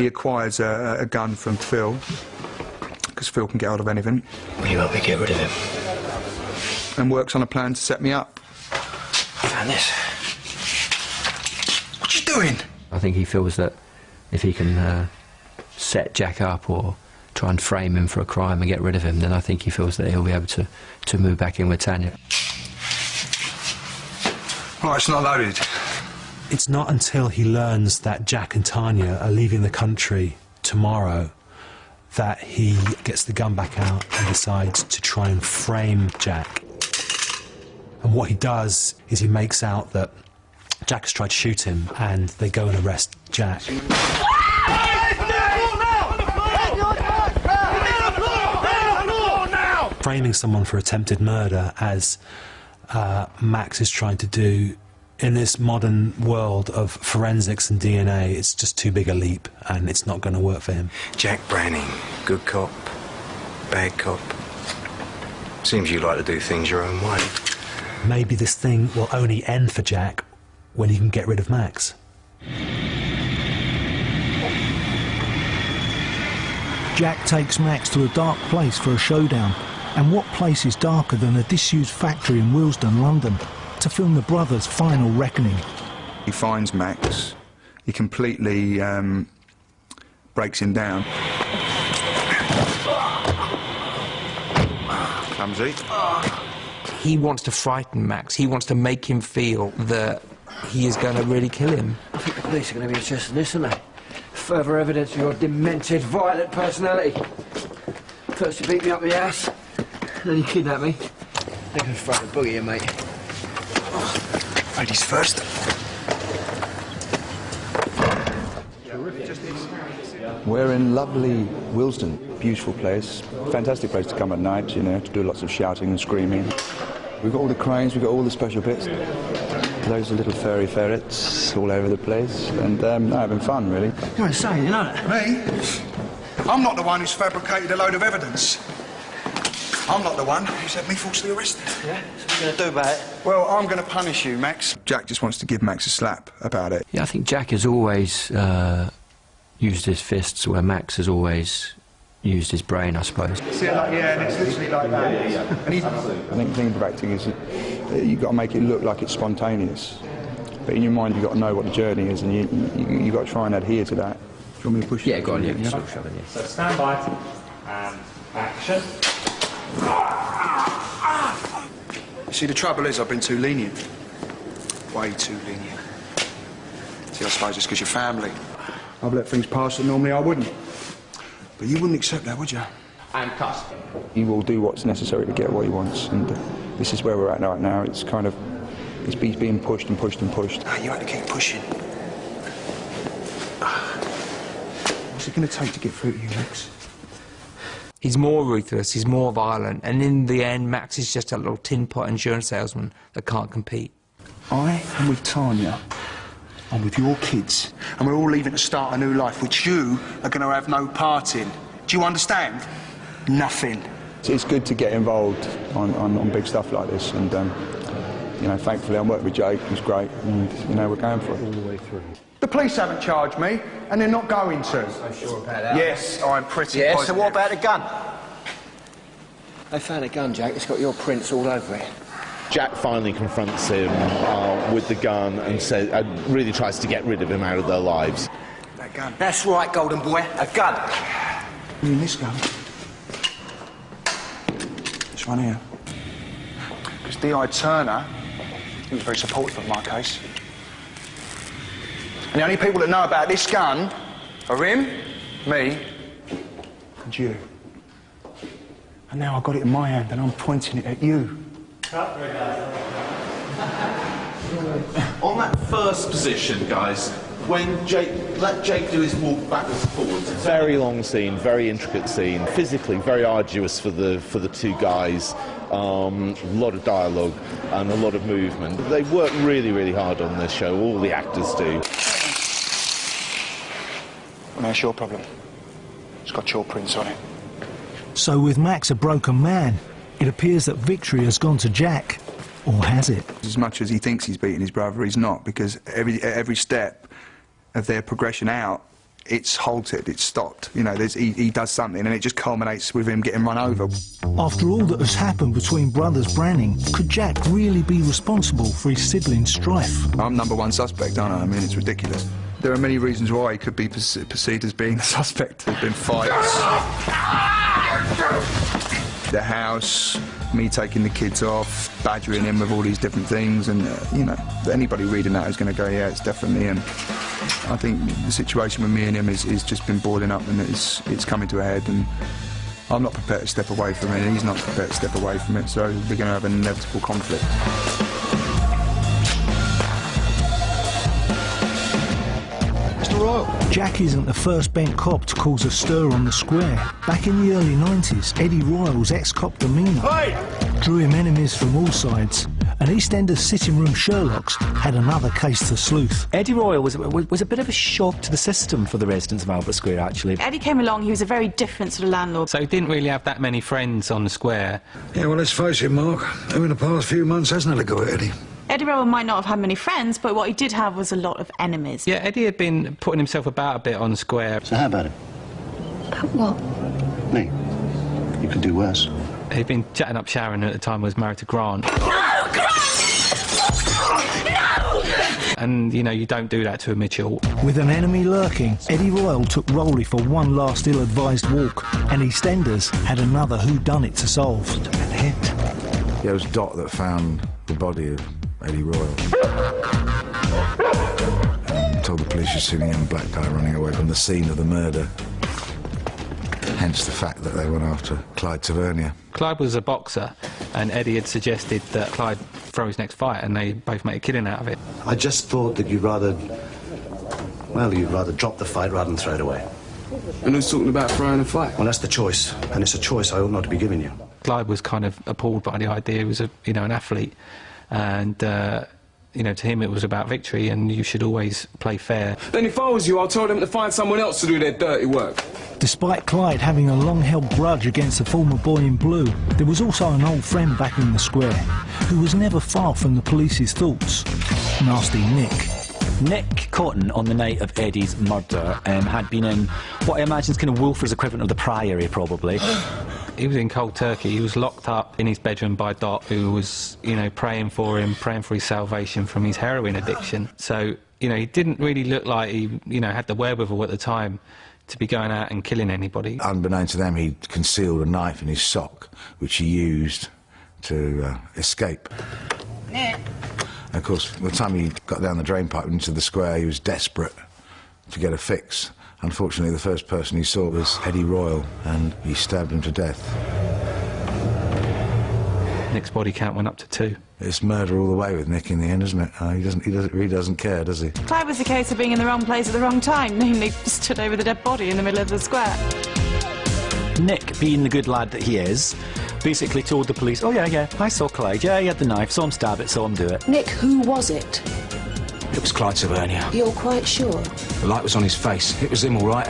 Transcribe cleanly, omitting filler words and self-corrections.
he acquires a gun from Phil, because Phil can get hold of anything. Will you help me get rid of him? And works on a plan to set me up. I found this. What you doing? I think he feels that if he can set Jack up or try and frame him for a crime and get rid of him, then I think he feels that he'll be able to move back in with Tanya. Right, it's not loaded. It's not until he learns that Jack and Tanya are leaving the country tomorrow that he gets the gun back out and decides to try and frame Jack. And what he does is he makes out that Jack has tried to shoot him, and they go and arrest Jack. Framing someone for attempted murder, as Max is trying to do in this modern world of forensics and DNA, it's just too big a leap, and it's not going to work for him. Jack Branning, good cop, bad cop. Seems you like to do things your own way. Maybe this thing will only end for Jack when he can get rid of Max. Jack takes Max to a dark place for a showdown. And what place is darker than a disused factory in Willesden, London, to film the brothers' final reckoning? He finds Max. He completely breaks him down. Clumsy. He wants to frighten Max. He wants to make him feel that he is going to really kill him. I think the police are going to be interested in this, aren't they? Further evidence of your demented, violent personality. First you beat me up the ass, then you kidnap me. They're going to throw the boogie in, mate. Ladies first. We're in lovely Willesden, beautiful place, fantastic place to come at night, you know, to do lots of shouting and screaming. We've got all the cranes, we've got all the special bits, loads of little furry ferrets all over the place, and having fun, really. You're insane, you know that? Me? I'm not the one who's fabricated a load of evidence. I'm not the one who's had me falsely arrested. Yeah? So what are you going to do about it? Well, I'm going to punish you, Max. Jack just wants to give Max a slap about it. Yeah, I think Jack has always used his fists where Max has always used his brain, I suppose. See it like, yeah, and it's literally like that. And he's... I think the thing about acting is that you've got to make it look like it's spontaneous. But in your mind, you've got to know what the journey is, and you've got to try and adhere to that. Do you want me to push Yeah, it? go on, yeah. So stand by and action. You see, the trouble is I've been too lenient. Way too lenient. See, I suppose it's because you're family. I've let things pass that normally I wouldn't. But you wouldn't accept that, would you? And cut. He will do what's necessary to get what he wants, and this is where we're at right now. It's kind of, he's being pushed and pushed and pushed. Ah, you have to keep pushing. What's it going to take to get through to you, Max? He's more ruthless, he's more violent, and in the end, Max is just a little tin pot insurance salesman that can't compete. I am with Tanya. I'm with your kids. And we're all leaving to start a new life, which you are going to have no part in. Do you understand? Nothing. It's good to get involved on big stuff like this, and you know, thankfully I'm working with Jake, who's great, and you know, we're going for it all the way through. The police haven't charged me, and they're not going to. I'm sure about that. Yes, I'm pretty Yes, positive. so what about the gun? They found a gun, Jack. It's got your prints all over it. Jack finally confronts him with the gun and really tries to get rid of him out of their lives. That gun. That's right, golden boy, a gun. You mean this gun? This one here. Because D.I. Turner, he was very supportive of my case. And the only people that know about this gun are him, me, and you. And now I've got it in my hand and I'm pointing it at you. On that first position, guys, when let Jake do his walk backwards and forwards. Very long scene, very intricate scene, physically very arduous for the two guys. A lot of dialogue and a lot of movement. They work really, really hard on this show. All the actors do. Well, that's your problem. It's got your prints on it. So with Max a broken man, it appears that victory has gone to Jack. Or has it? As much as he thinks he's beating his brother, he's not, because every step of their progression out, it's halted, it's stopped. You know, he does something and it just culminates with him getting run over. After all that has happened between brothers Branning, could Jack really be responsible for his siblings' strife? I'm #1 suspect, aren't I? I mean, it's ridiculous. There are many reasons why he could be perceived as being a suspect. There's been fights. The house, me taking the kids off, badgering him with all these different things, and, you know, anybody reading that is going to go, yeah, it's definitely him. I think the situation with me and him is just been boiling up, and it's coming to a head, and I'm not prepared to step away from it, and he's not prepared to step away from it, so we're going to have an inevitable conflict. Jack isn't the first bent cop to cause a stir on the square. Back in the early 90s, Eddie Royal's ex-cop demeanour drew him enemies from all sides. And EastEnders sitting room Sherlocks had another case to sleuth. Eddie Royal was a bit of a shock to the system for the residents of Albert Square, actually. Eddie came along, he was a very different sort of landlord. So he didn't really have that many friends on the square. Yeah, well, let's face it, Mark. Who in the past few months hasn't had a go at Eddie? Eddie Royal might not have had many friends, but what he did have was a lot of enemies. Yeah, Eddie had been putting himself about a bit on the square. So how about him? About what? Me. You could do worse. He'd been chatting up Sharon at the time, was married to Grant. No, Grant! No! And, you know, you don't do that to a Mitchell. With an enemy lurking, Eddie Royal took Rowley for one last ill-advised walk, and EastEnders had another whodunit to solve. Yeah, it was Dot that found the body of Eddie Royal. And told the police she'd seen a young black guy running away from the scene of the murder. Hence the fact that they went after Clyde Tavernier. Clyde was a boxer, and Eddie had suggested that Clyde throw his next fight, and they both made a killing out of it. I just thought that you'd rather drop the fight rather than throw it away. And who's talking about throwing a fight? Well, that's the choice, and it's a choice I ought not to be giving you. Clyde was kind of appalled by the idea. He was an athlete, and you know, to him it was about victory, and you should always play fair. Then if I was you, I'd tell them to find someone else to do their dirty work. Despite Clyde having a long-held grudge against the former boy in blue, there was also an old friend back in the square who was never far from the police's thoughts. Nasty Nick. Nick Cotton, on the night of Eddie's murder, had been in what I imagine is kind of Wolfer's equivalent of the Priory, probably. He was in cold turkey. He was locked up in his bedroom by Dot, who was, you know, praying for him, praying for his salvation from his heroin addiction. So, you know, he didn't really look like he, you know, had the wherewithal at the time to be going out and killing anybody. Unbeknown to them, he concealed a knife in his sock, which he used to escape. Nick. And of course, by the time he got down the drain pipe into the square, he was desperate to get a fix. Unfortunately, the first person he saw was Eddie Royal, and he stabbed him to death. Nick's body count went up to 2. It's murder all the way with Nick in the end, isn't it? He really doesn't care, does he? Clyde was a case of being in the wrong place at the wrong time, namely stood over the dead body in the middle of the square. Nick, being the good lad that he is, basically told the police, oh yeah, I saw Clyde, yeah, he had the knife, saw him stab it, saw him do it. Nick, who was it? It was Clyde Tavernier. You're quite sure? The light was on his face. It was him, all right.